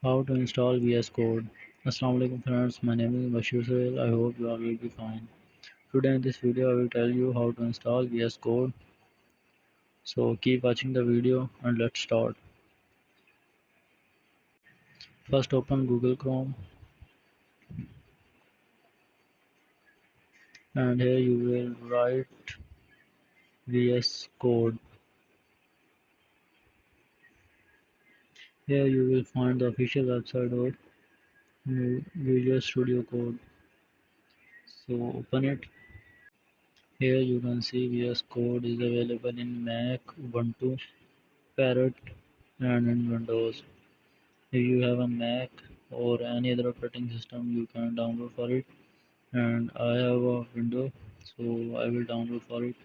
How to install VS Code. Assalamu alaikum friends, my name is Mubashir. Sohail. I hope you all will be fine. Today in this video I will tell you how to install VS Code. So keep watching the video and let's start. First open Google Chrome and here you will write VS Code. Here you will find the official website of Visual Studio Code. So open it. Here you can see VS Code is available in Mac, Ubuntu, Parrot and in Windows. If you have a Mac or any other operating system, you can download for it. And I have a window, so I will download for it.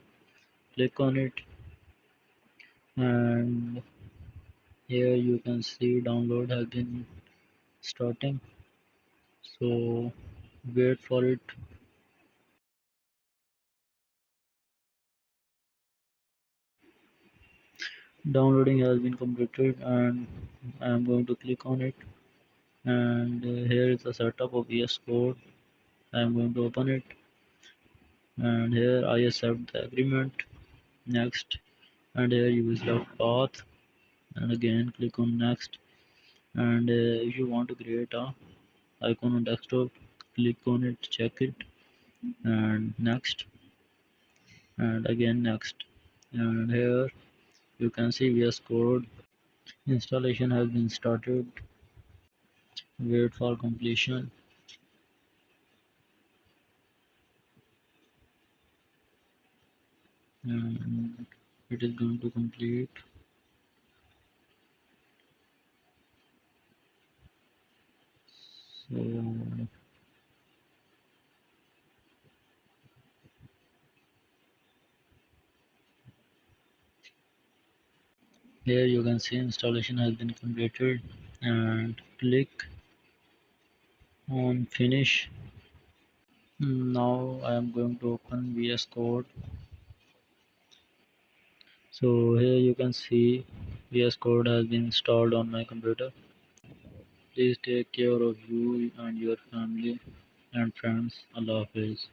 Click on it, and here you can see download has been starting. So wait for it. Downloading has been completed, and I am going to click on it. And here is the setup of VS Code. I am going to open it, and here I accept the agreement. Next, and here you will select path and again click on next. And if you want to create a icon on desktop, click on it, check it, and next, and again next. And here you can see VS Code installation has been started. Wait for completion, and it is going to complete. So here you can see installation has been completed, and click on finish. Now I am going to open VS Code. So here you can see VS Code has been installed on my computer. Please take care of you and your family and friends. Allah Hafiz.